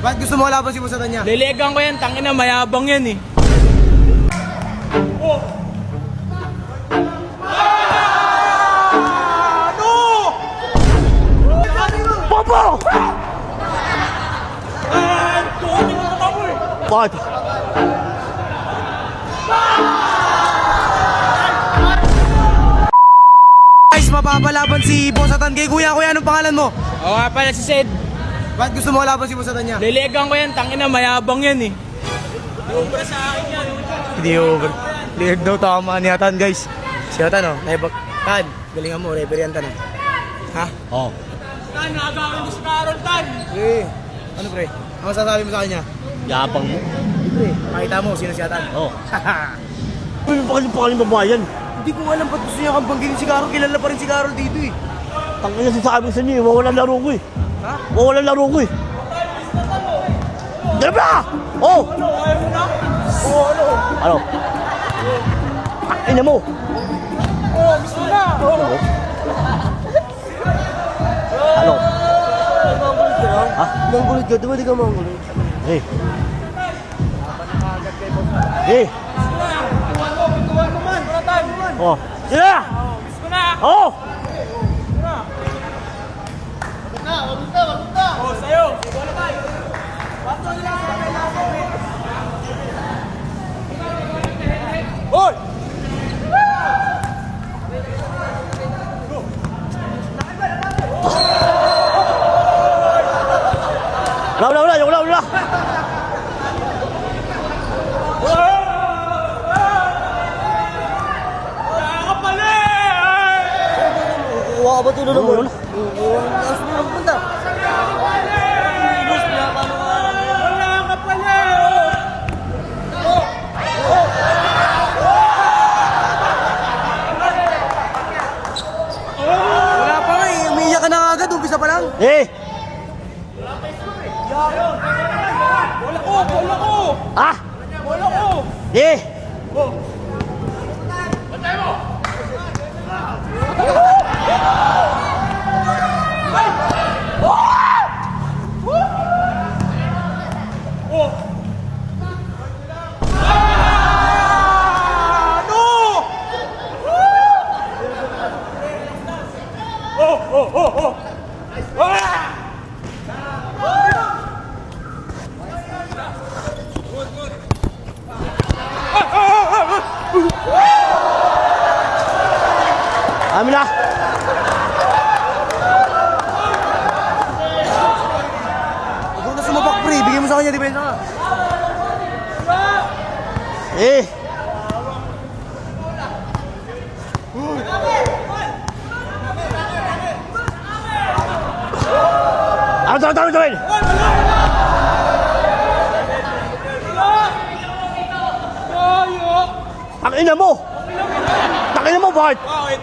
Bakit gusto mo laban si Boss Adanya? Lelegang ko yan, tangina, mayabang yan eh. Oh. Popo! Bakit? Guys, mapapalaban si Boss Atan kay Kuya. Kuya, anong pangalan mo? Oo nga pala si Sed. Bakit gusto mo laban si Boss Adanya? Lelegang ko yan, tangina, mayabang yan eh. Di sa akin yan. Hindi over. Cleared daw, tama ni Atan, guys. Si Atan, oh. Tan, galingan mo, referee yan, Tan. Ha? Oo. Tan, nakagawin ko si Carol, Tan. Ano pre? Ano masasabi mo sa kanya? Yabang mo. Pre, makita mo sino si Atan. Oo. Uy, pakaling babae yan. Hindi ko alam ba't gusto niya kang bangginin si Carol. Kilala pa rin si Carol dito eh. Tangina sasabi sa inyo, mawalan laro ko eh. Ha? Mawalan laro ko eh. Dala ba? Oo! Ayaw mo na? Oo, ano? Ano? Ina mo! Oo, gusto na. Ano? Manggulit ka lang? Ha? Manggulit ka? Di ba di ka manggulit? Eh. Eh. Oh. Sila! Gusto na. Oo! Oo, sa'yo. Hoy! Wala! Kuha ka ba ito na naman? Oo, nasa mo lang punta. Wala ka pala. Wala pa nga eh, umiiyak ka na agad, umpisa pa lang. Eh! Wala ko. Ah! Wala ko. Eh! Amin na! Huwag na sumapak pre, bigyan mo sa kanya, depensa ka. Eh! Ano tawin? Takina mo, bakit? Bakit?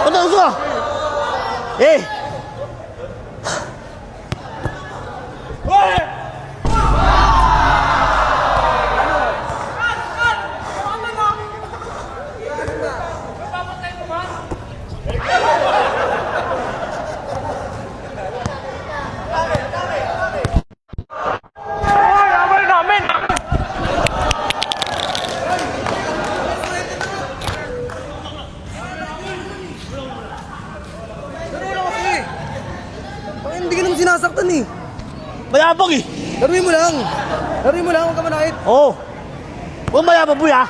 Ano ka? Eh! Hindi ka naman sinasaktan eh. Mayabang eh! Laruin mo lang, huwag ka manakit. Oo! Huwag mayabang boy ha!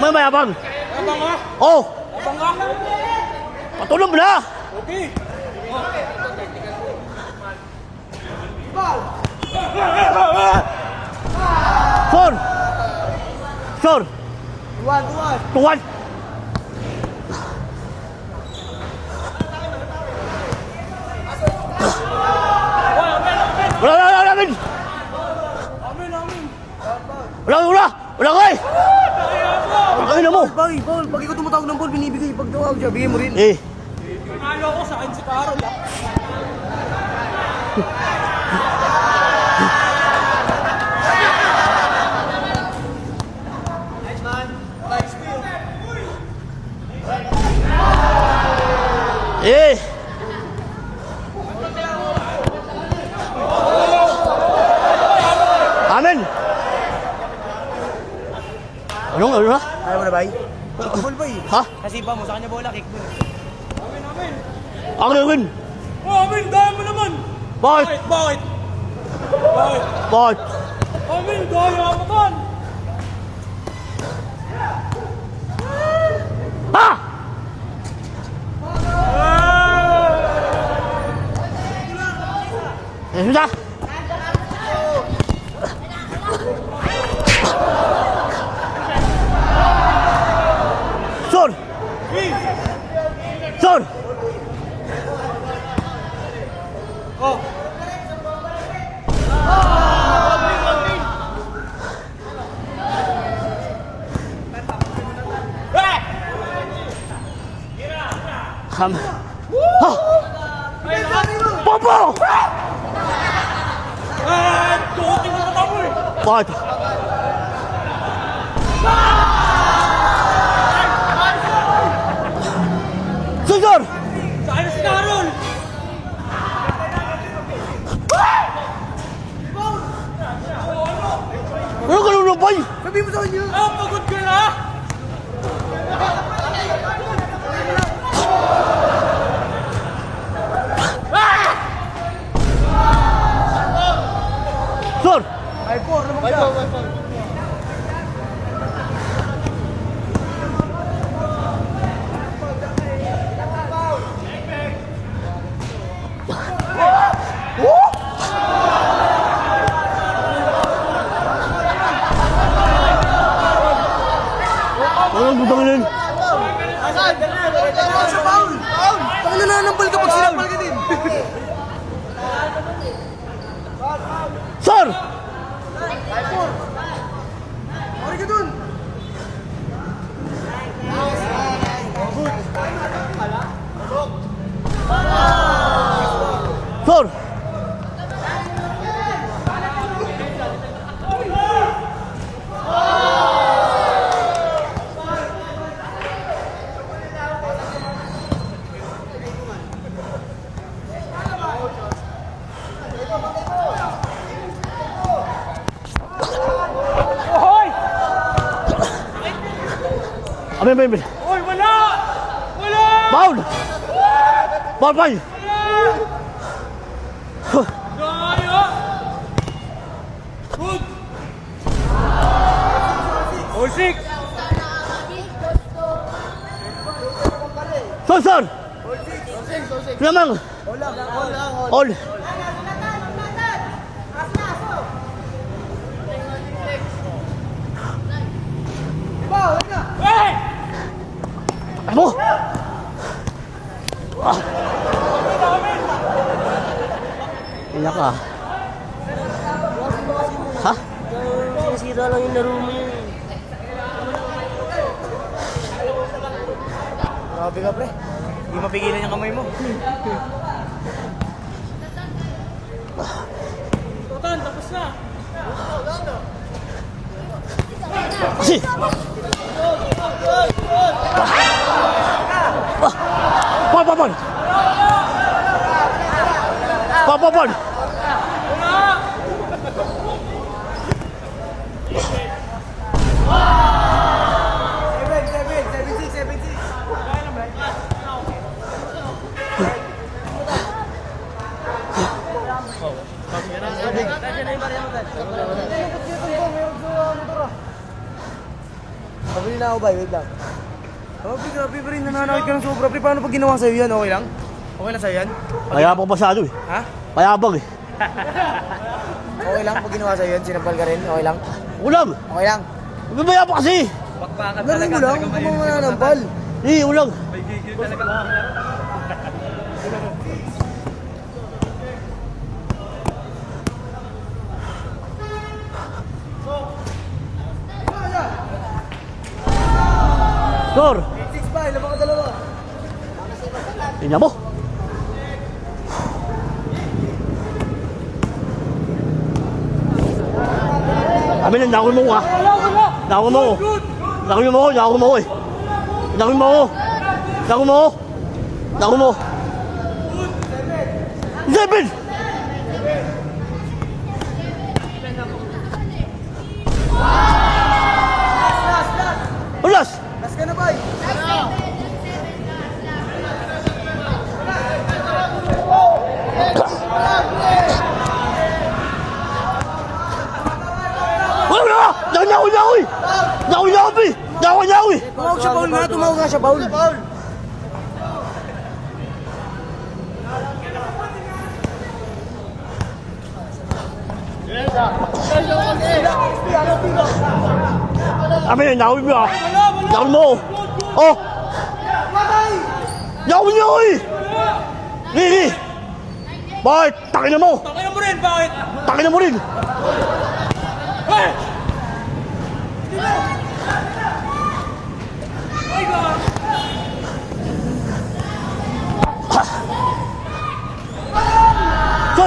May mayabang! Abang ka? Oo! Abang ka? Patulong mo na! Okay. Sure! Tuwan! Wala namin! Wala ko eh! Ang ina mo! Paul, pag ikaw tumatawag ng ball, binibigay. Pag tawag siya, bigay mo rin. Eh! Nalo ko sa akin si Carol ah. Eh! Ano na? Ayaw mo na, bay? Kickball, bay. Ha? Kasi pa mo, sa kanya bola, kickball. Akin. Oh, Amin, daya mo naman! Bakit? Bakit? Bakit? Amin, daya mo kan! Ha? Sudah. Sur. Sur. Oh! Ham. Ha. Popo. Tuhutin mo na mo eh! Bakit? Sur. Saan na si Carol? Ano ka lulubay? Sabi mo sa kanya. Ah, pagod ka na! Sur. Ay po, ano bang ka? Ano ang butangin? Sa foul! Ang nananampal kapag sinampal ka din. Sur. Mari ka dun. Sur. Hoy! Amin. Hoy, wala! Wala! Foul. Foul. Daya! Good! Oh, six! Sur. Lamang. All. Hey! Ano? Iyak ka. Ha? Sinisira lang yung laro mo yun. Grabe ka, pre. Hindi mapigilan yung kamay mo. Totan, tapos na! Kasi. Paul. Pabili na ako, bay. Wait lang. Grabe pa rin. Nananakit ka ng sobra, pre. Paano pag ginawa sa'yo yan? Okay lang? Okay lang sa'yo yan? Mayabang pasado eh. Ha? Mayabang eh. Okay lang pag ginawa sa'yo yan? Sinampal ka rin? Okay lang? Ulang. Okay lang? Mayabang kasi. Lalim mo lang kung mga mananampal. Ulang. Score. 6 pa, ilan pa ka dalawa? Tingnan mo. Kami lang, dakol mo ha. Dakol mo. Dakol mo. Dakol mo eh. Dakol mo. Dakol mo. Dakol mo. 7. Tumawag siya, Paul nga. Tumawag nga siya, Paul. Amin, nakawin mo ah. Nakawin mo. Oh. Nakawin niyo ako eh. Lili. Bakit? Takin na mo. Takin mo rin, bakit? Takin na mo rin. Hey!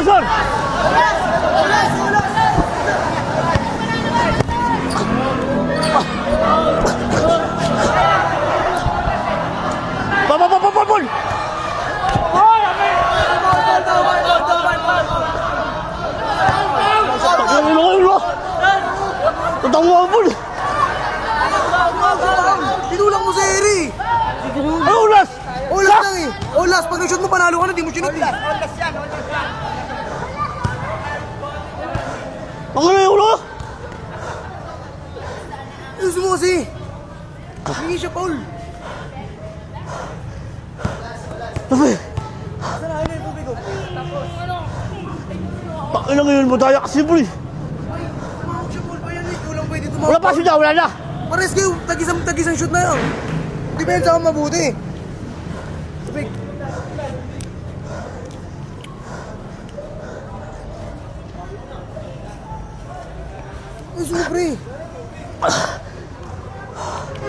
Son! Bol! Tinulang mo si Eri. Ano ulas? Olas lang eh. Olas. Pag nag-shoot mo, panalo ka na. Di mo shoot eh. Ang ano yung ulo? Gusto mo kasi. Hingi siya, Paul. Sabi, Saan na? Ano yung tubig ko? takin na ngayon mo daya kasi bro eh. Tumawag siya, Paul. Bayan eh. Ikaw lang pwede tumawag. Wala pa siya, wala na. Pares kayo. Tagisang shoot na yun. Depensa ka mabuti. Tubig. Gusto mo, pre.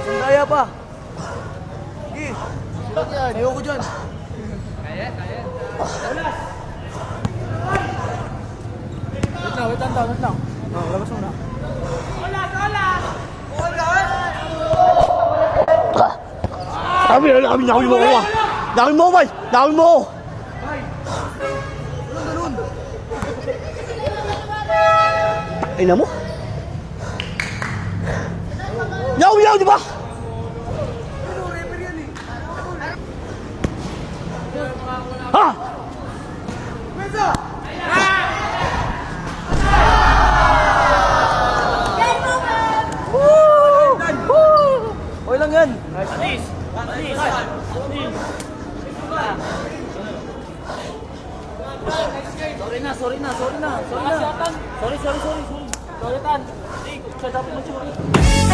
Sandaya pa. Sige. Silat yan. Ayoko dyan. Wait lang. Oh, labas mo na. Sabi, nakawin mo ako ah. Nakawin mo ako, bay. Nakawin mo ako. Ganun. Ay na mo. Yaw, di ba? Ano, referee yan eh. Ha? Pwesa! Okay lang yan. Sorry na. Sorry, Tan. Sorry, Tan. Sorry.